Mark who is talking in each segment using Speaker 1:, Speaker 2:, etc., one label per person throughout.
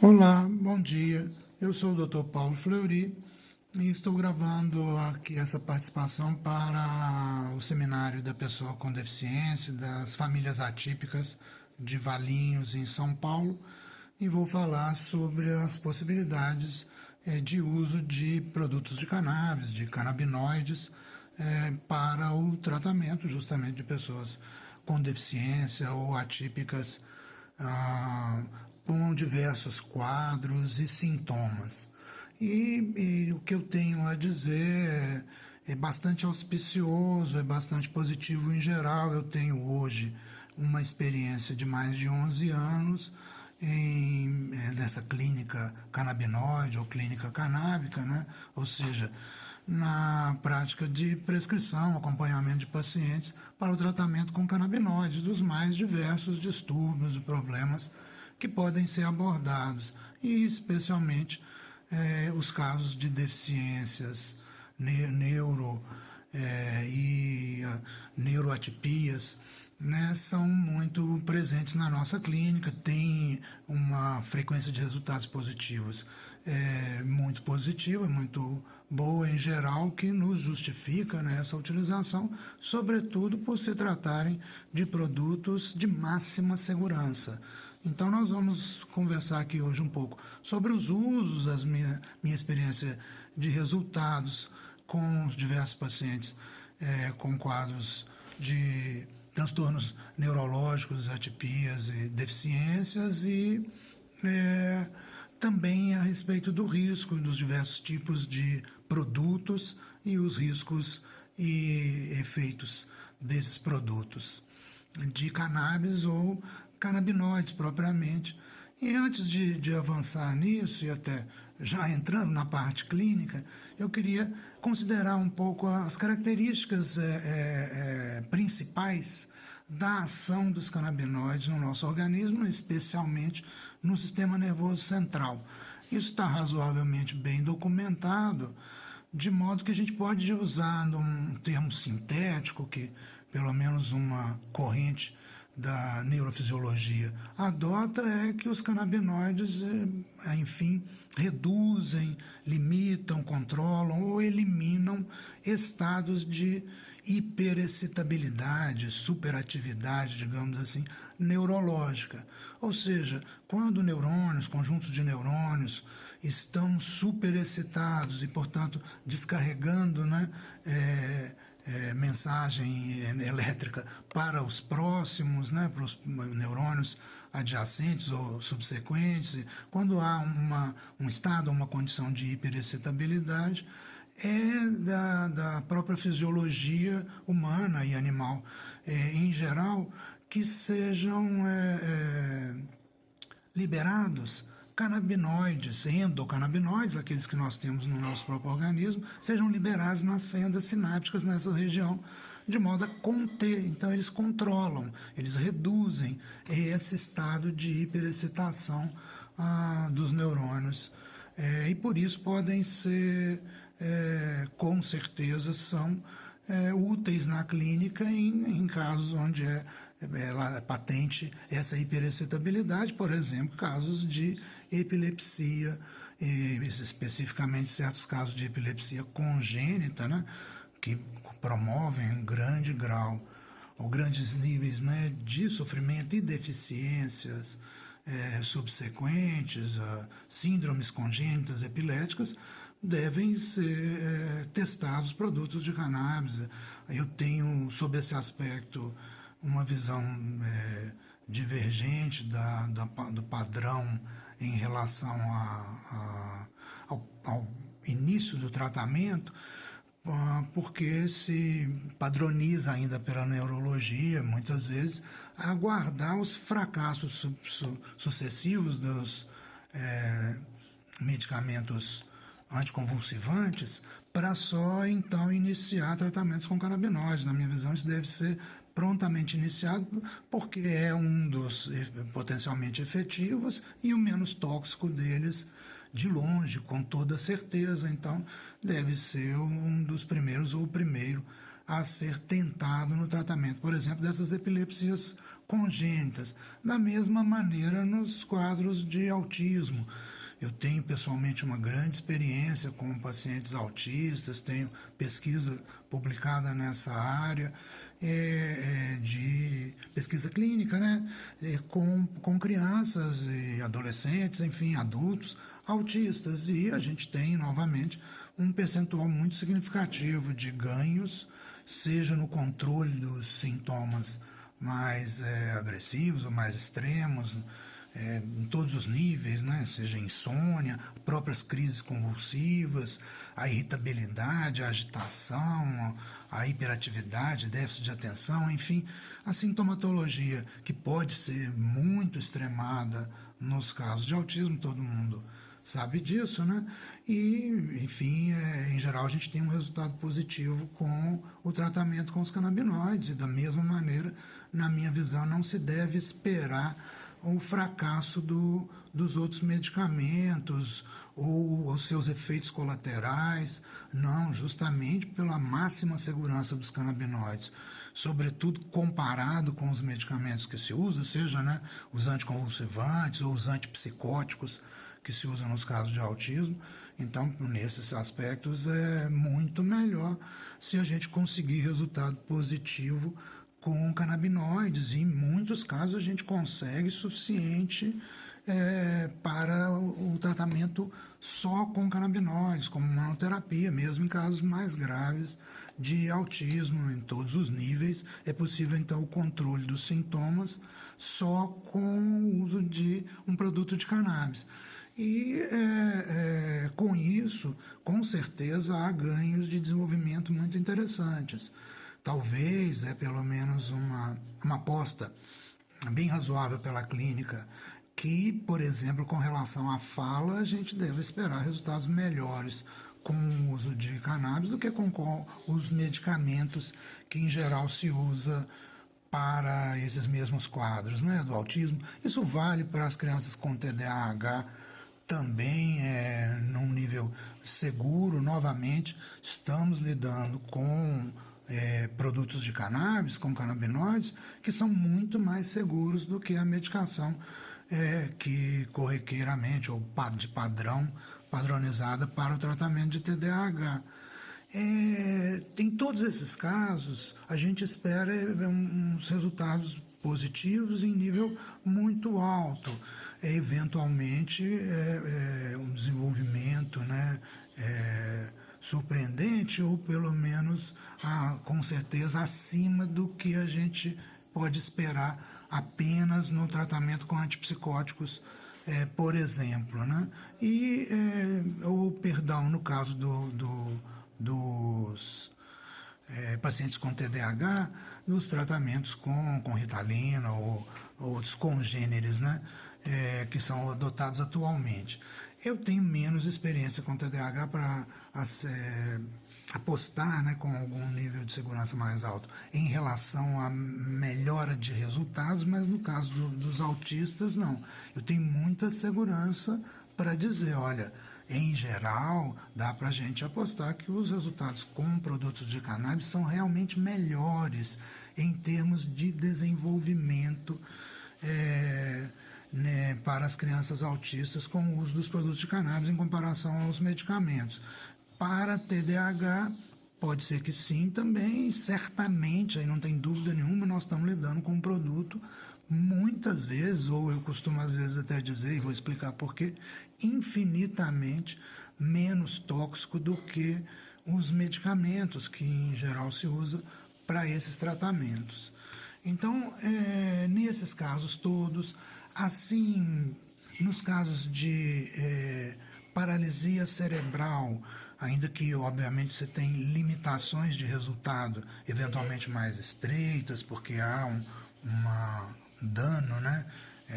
Speaker 1: Olá, bom dia. Eu sou o Dr. Paulo Fleury e estou gravando aqui essa participação para o seminário da pessoa com deficiência, das famílias atípicas de Valinhos, em São Paulo, e vou falar sobre as possibilidades de uso de produtos de cannabis, de canabinoides, para o tratamento justamente de pessoas com deficiência ou atípicas, ah, com diversos quadros e sintomas. E o que eu tenho a dizer é bastante auspicioso, é bastante positivo em geral. Eu tenho hoje uma experiência de mais de 11 anos nessa clínica canabinoide ou clínica canábica, né? Ou seja, na prática de prescrição, acompanhamento de pacientes para o tratamento com canabinoides dos mais diversos distúrbios e problemas que podem ser abordados, e especialmente os casos de deficiências neuro e neuroatipias, né, são muito presentes na nossa clínica, tem uma frequência de resultados positivos muito positiva, muito boa em geral, que nos justifica, né, essa utilização, sobretudo por se tratarem de produtos de máxima segurança. Então nós vamos conversar aqui hoje um pouco sobre os usos, minha experiência de resultados com os diversos pacientes com quadros de transtornos neurológicos, atipias e deficiências, e também a respeito do risco dos diversos tipos de produtos e os riscos e efeitos desses produtos de cannabis ou canabinoides propriamente. E antes de avançar nisso, e até já entrando na parte clínica, eu queria considerar um pouco as características principais da ação dos canabinoides no nosso organismo, especialmente no sistema nervoso central. Isso está razoavelmente bem documentado, de modo que a gente pode usar um termo sintético, que pelo menos uma corrente da neurofisiologia adota, é que os canabinoides, enfim, reduzem, limitam, controlam ou eliminam estados de hiperexcitabilidade, superatividade, digamos assim, neurológica. Ou seja, quando neurônios, conjuntos de neurônios, estão superexcitados e, portanto, descarregando, né, mensagem elétrica para os próximos, né, para os neurônios adjacentes ou subsequentes, quando há um estado, uma condição de hiperexcitabilidade, é da própria fisiologia humana e animal, em geral, que sejam liberados canabinoides, endocannabinoides, aqueles que nós temos no nosso próprio organismo, sejam liberados nas fendas sinápticas nessa região, de modo a conter. Então eles controlam, eles reduzem esse estado de hiperexcitação dos neurônios. E por isso podem ser, com certeza, são úteis na clínica em casos onde ela é patente essa hiperexcitabilidade, por exemplo, casos de epilepsia, especificamente certos casos de epilepsia congênita, né, que promovem um grande grau ou grandes níveis, né, de sofrimento e deficiências subsequentes a síndromes congênitas epiléticas, devem ser testados produtos de cannabis. Eu tenho, sob esse aspecto, uma visão divergente do padrão em relação ao início do tratamento, porque se padroniza ainda pela neurologia, muitas vezes, aguardar os fracassos sucessivos dos medicamentos anticonvulsivantes para só então iniciar tratamentos com canabinoides. Na minha visão, isso deve ser prontamente iniciado, porque é um dos potencialmente efetivos e o menos tóxico deles, de longe, com toda certeza. Então, deve ser um dos primeiros ou o primeiro a ser tentado no tratamento, por exemplo, dessas epilepsias congênitas. Da mesma maneira nos quadros de autismo. Eu tenho pessoalmente uma grande experiência com pacientes autistas, tenho pesquisa publicada nessa área, de pesquisa clínica, né? Com crianças e adolescentes, enfim, adultos autistas. E a gente tem, novamente, um percentual muito significativo de ganhos, seja no controle dos sintomas mais agressivos ou mais extremos, em todos os níveis, né? Seja insônia, próprias crises convulsivas, a irritabilidade, a agitação, a hiperatividade, déficit de atenção, enfim, a sintomatologia que pode ser muito extremada nos casos de autismo, todo mundo sabe disso, né? E, enfim, em geral a gente tem um resultado positivo com o tratamento com os canabinoides e da mesma maneira, na minha visão, não se deve esperar o fracasso dos outros medicamentos ou os seus efeitos colaterais, não, justamente pela máxima segurança dos canabinoides, sobretudo comparado com os medicamentos que se usa, seja, né, os anticonvulsivantes ou os antipsicóticos que se usam nos casos de autismo. Então, nesses aspectos, é muito melhor se a gente conseguir resultado positivo com canabinoides, e em muitos casos a gente consegue suficiente para o tratamento só com canabinoides, como monoterapia, mesmo em casos mais graves de autismo, em todos os níveis. É possível, então, o controle dos sintomas só com o uso de um produto de cannabis. E com isso, com certeza, há ganhos de desenvolvimento muito interessantes. Talvez pelo menos uma aposta bem razoável pela clínica que, por exemplo, com relação à fala, a gente deve esperar resultados melhores com o uso de cannabis do que com os medicamentos que, em geral, se usa para esses mesmos quadros, né, do autismo. Isso vale para as crianças com TDAH também, num nível seguro. Novamente, estamos lidando com produtos de cannabis, com canabinoides, que são muito mais seguros do que a medicação que corriqueiramente, ou de padrão, padronizada para o tratamento de TDAH. Em todos esses casos, a gente espera uns resultados positivos em nível muito alto. Eventualmente, um desenvolvimento, né, surpreendente, ou pelo menos, com certeza, acima do que a gente pode esperar apenas no tratamento com antipsicóticos, por exemplo, né? Ou, perdão, no caso dos pacientes com TDAH, nos tratamentos com Ritalina ou outros congêneres, né? Que são adotados atualmente. Eu tenho menos experiência com TDAH para apostar, né, com algum nível de segurança mais alto em relação à melhora de resultados, mas no caso dos autistas, não. Eu tenho muita segurança para dizer, olha, em geral, dá para a gente apostar que os resultados com produtos de cannabis são realmente melhores em termos de desenvolvimento né, para as crianças autistas com o uso dos produtos de cannabis em comparação aos medicamentos. Para TDAH, pode ser que sim também, e certamente, aí não tem dúvida nenhuma, nós estamos lidando com um produto muitas vezes, ou eu costumo às vezes até dizer, e vou explicar por quê, infinitamente menos tóxico do que os medicamentos que em geral se usa para esses tratamentos. Então, nesses casos todos, assim, nos casos de paralisia cerebral, ainda que, obviamente, você tem limitações de resultado, eventualmente mais estreitas, porque há um dano, né,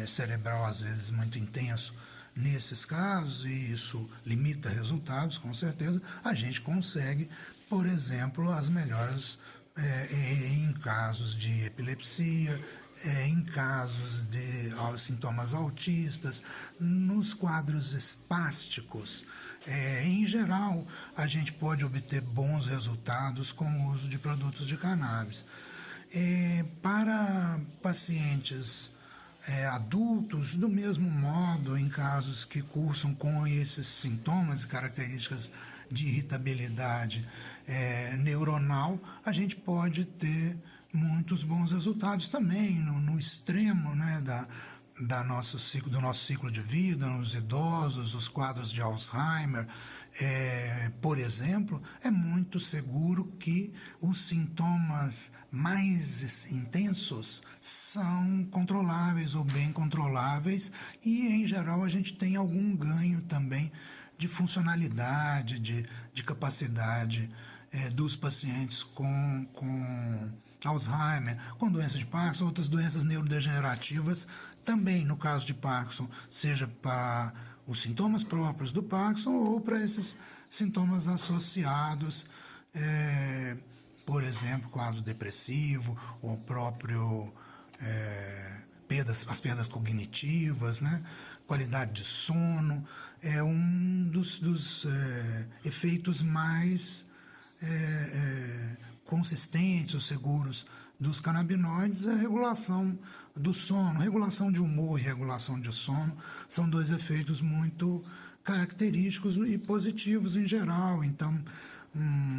Speaker 1: cerebral, às vezes, muito intenso nesses casos, e isso limita resultados, com certeza, a gente consegue, por exemplo, as melhoras em casos de epilepsia, em casos de sintomas autistas, nos quadros espásticos. Em geral, a gente pode obter bons resultados com o uso de produtos de cannabis. Para pacientes adultos, do mesmo modo, em casos que cursam com esses sintomas e características de irritabilidade neuronal, a gente pode ter muitos bons resultados também no extremo, né, do nosso ciclo de vida, nos idosos, os quadros de Alzheimer. Por exemplo, é muito seguro que os sintomas mais intensos são controláveis ou bem controláveis e, em geral, a gente tem algum ganho também de funcionalidade, de capacidade dos pacientes com Alzheimer, com doença de Parkinson, outras doenças neurodegenerativas, também no caso de Parkinson, seja para os sintomas próprios do Parkinson ou para esses sintomas associados, por exemplo, quadro depressivo, ou próprio as perdas cognitivas, né? Qualidade de sono, é um dos efeitos mais consistentes ou seguros dos canabinoides. A regulação do sono, regulação de humor e regulação de sono são dois efeitos muito característicos e positivos em geral. Então,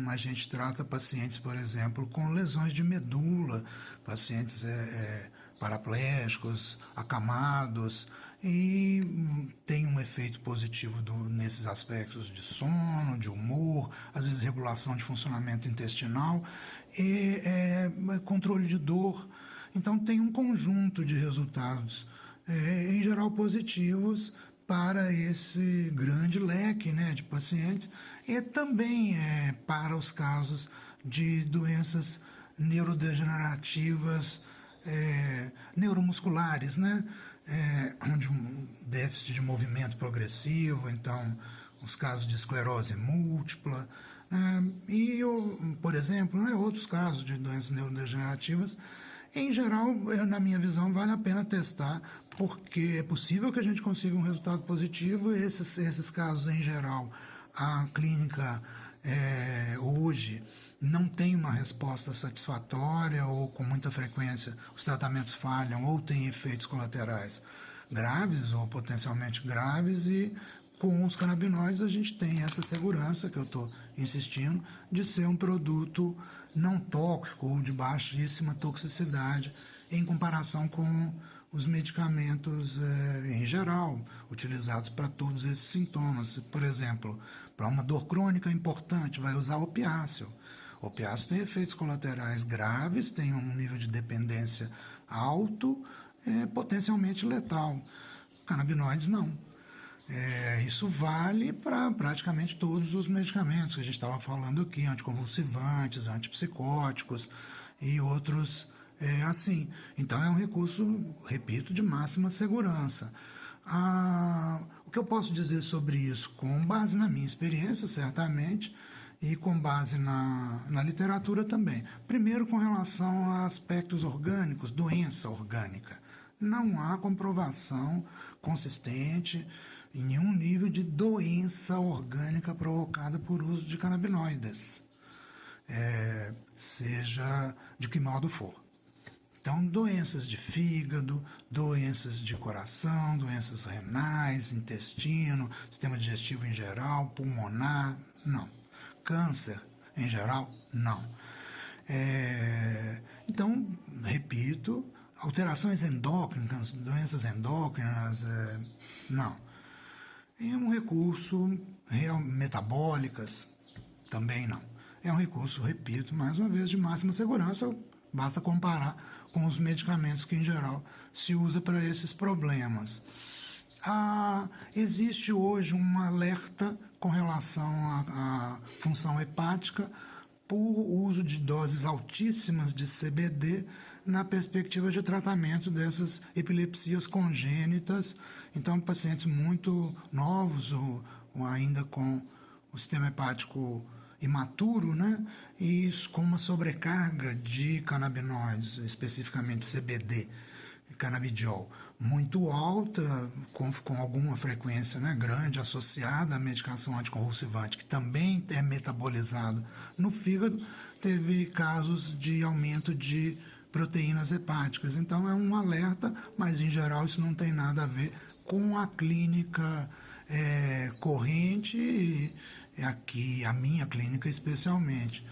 Speaker 1: a gente trata pacientes, por exemplo, com lesões de medula, pacientes paraplégicos, acamados, e tem um efeito positivo nesses aspectos de sono, de humor, às vezes regulação de funcionamento intestinal e controle de dor. Então tem um conjunto de resultados, em geral positivos, para esse grande leque, né, de pacientes e também para os casos de doenças neurodegenerativas, neuromusculares, né, onde um déficit de movimento progressivo, então os casos de esclerose múltipla, e, por exemplo, outros casos de doenças neurodegenerativas. Em geral, na minha visão, vale a pena testar, porque é possível que a gente consiga um resultado positivo. Esses casos, em geral, a clínica hoje não tem uma resposta satisfatória, ou com muita frequência os tratamentos falham ou têm efeitos colaterais graves ou potencialmente graves, e com os canabinoides a gente tem essa segurança que eu estou insistindo de ser um produto não tóxico ou de baixíssima toxicidade em comparação com os medicamentos em geral utilizados para todos esses sintomas. Por exemplo, para uma dor crônica importante, vai usar opiáceo. Opiáceo tem efeitos colaterais graves, tem um nível de dependência alto, potencialmente letal. Canabinoides não. Isso vale para praticamente todos os medicamentos que a gente estava falando aqui, anticonvulsivantes, antipsicóticos e outros assim. Então é um recurso, repito, de máxima segurança. O que eu posso dizer sobre isso, com base na minha experiência, certamente, e com base na literatura também. Primeiro, com relação a aspectos orgânicos, doença orgânica. Não há comprovação consistente em nenhum nível de doença orgânica provocada por uso de canabinoides, seja de que modo for. Então, doenças de fígado, doenças de coração, doenças renais, intestino, sistema digestivo em geral, pulmonar, não. Câncer em geral, não. Então, repito, alterações endócrinas, doenças endócrinas, não. É um recurso metabólicas, também não. É um recurso, repito, mais uma vez, de máxima segurança, basta comparar com os medicamentos que, em geral, se usa para esses problemas. Existe hoje um alerta com relação à função hepática por uso de doses altíssimas de CBD na perspectiva de tratamento dessas epilepsias congênitas. Então, pacientes muito novos ou ainda com o sistema hepático imaturo, né? E isso com uma sobrecarga de canabinoides, especificamente CBD, canabidiol, muito alta, com alguma frequência, né, grande, associada à medicação anticonvulsivante, que também é metabolizado no fígado. Teve casos de aumento de proteínas hepáticas. Então é um alerta, mas em geral isso não tem nada a ver com a clínica corrente, aqui a minha clínica especialmente.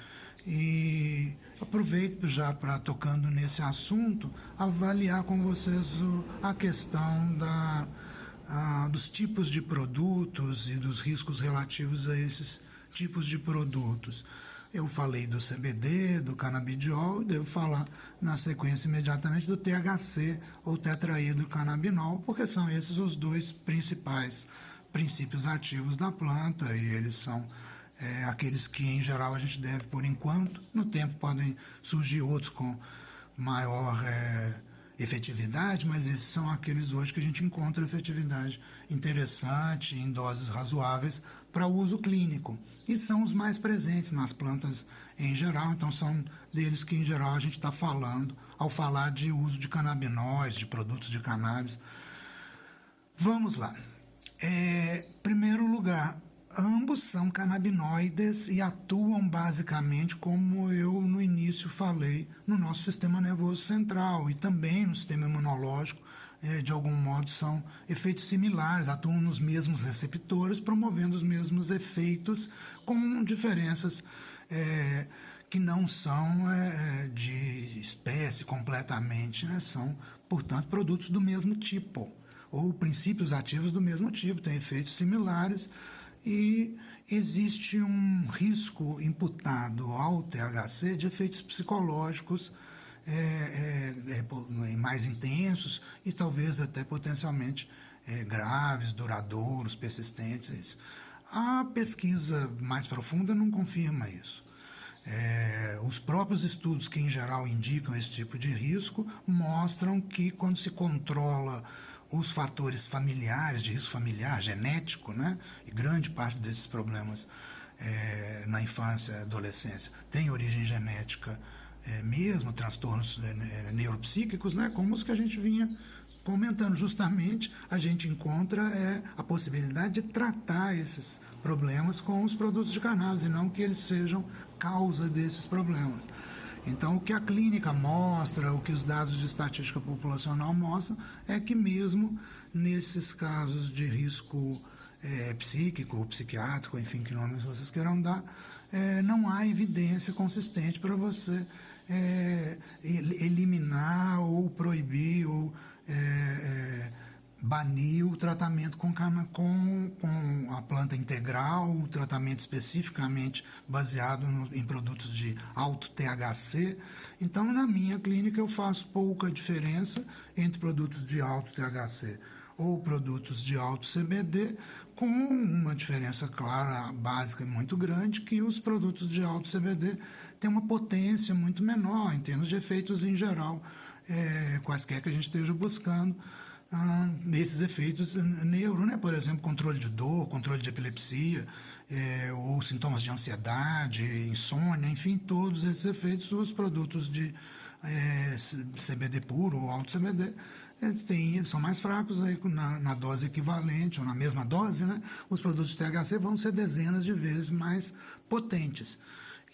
Speaker 1: E aproveito já para, tocando nesse assunto, avaliar com vocês a questão dos tipos de produtos e dos riscos relativos a esses tipos de produtos. Eu falei do CBD, do canabidiol, e devo falar na sequência imediatamente do THC ou tetrahidrocannabinol, porque são esses os dois principais princípios ativos da planta, e eles são aqueles que em geral a gente deve, por enquanto, no tempo podem surgir outros com maior efetividade, mas esses são aqueles hoje que a gente encontra efetividade interessante, em doses razoáveis, para uso clínico. E são os mais presentes nas plantas em geral, então são deles que em geral a gente está falando ao falar de uso de canabinóides, de produtos de cannabis. Vamos lá. Primeiro lugar, ambos são canabinoides e atuam basicamente, como eu no início falei, no nosso sistema nervoso central e também no sistema imunológico. De algum modo são efeitos similares, atuam nos mesmos receptores, promovendo os mesmos efeitos, com diferenças que não são de espécie completamente, né? São, portanto, produtos do mesmo tipo, ou princípios ativos do mesmo tipo, têm efeitos similares. E existe um risco imputado ao THC de efeitos psicológicos mais intensos e talvez até potencialmente graves, duradouros, persistentes. A pesquisa mais profunda não confirma isso. Os próprios estudos que em geral indicam esse tipo de risco mostram que quando se controla os fatores familiares, de risco familiar, genético, né? E grande parte desses problemas na infância e adolescência tem origem genética mesmo, transtornos neuropsíquicos, né? Como os que a gente vinha comentando. Justamente a gente encontra a possibilidade de tratar esses problemas com os produtos de cannabis e não que eles sejam causa desses problemas. Então, o que a clínica mostra, o que os dados de estatística populacional mostram, é que mesmo nesses casos de risco psíquico ou psiquiátrico, enfim, que nomes vocês queiram dar, não há evidência consistente para você eliminar ou proibir ou banir o tratamento com a planta integral, o tratamento especificamente baseado em produtos de alto THC. Então, na minha clínica, eu faço pouca diferença entre produtos de alto THC ou produtos de alto CBD, com uma diferença clara, básica e muito grande, que os produtos de alto CBD têm uma potência muito menor em termos de efeitos em geral, quaisquer que a gente esteja buscando. Esses efeitos neuro, né? Por exemplo, controle de dor, controle de epilepsia, ou sintomas de ansiedade, insônia, enfim, todos esses efeitos, os produtos de CBD puro ou alto CBD são mais fracos aí, na dose equivalente ou na mesma dose, né? Os produtos de THC vão ser dezenas de vezes mais potentes.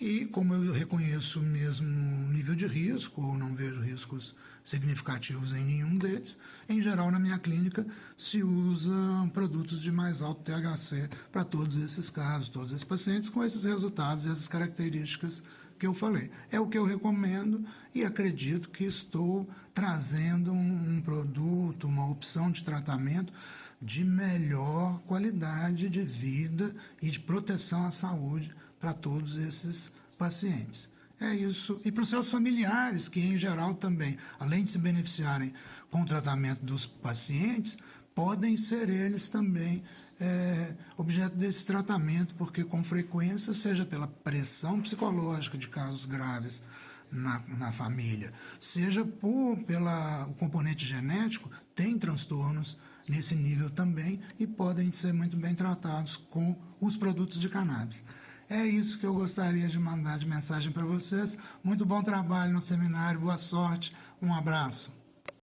Speaker 1: E como eu reconheço o mesmo nível de risco, ou não vejo riscos significativos em nenhum deles, em geral na minha clínica se usa produtos de mais alto THC para todos esses casos, todos esses pacientes com esses resultados e essas características que eu falei. É o que eu recomendo e acredito que estou trazendo um produto, uma opção de tratamento de melhor qualidade de vida e de proteção à saúde para todos esses pacientes. É isso. E para os seus familiares, que em geral também, além de se beneficiarem com o tratamento dos pacientes, podem ser eles também objeto desse tratamento, porque com frequência, seja pela pressão psicológica de casos graves na família, seja pelo componente genético, tem transtornos nesse nível também e podem ser muito bem tratados com os produtos de cannabis. É isso que eu gostaria de mandar de mensagem para vocês. Muito bom trabalho no seminário, boa sorte, um abraço.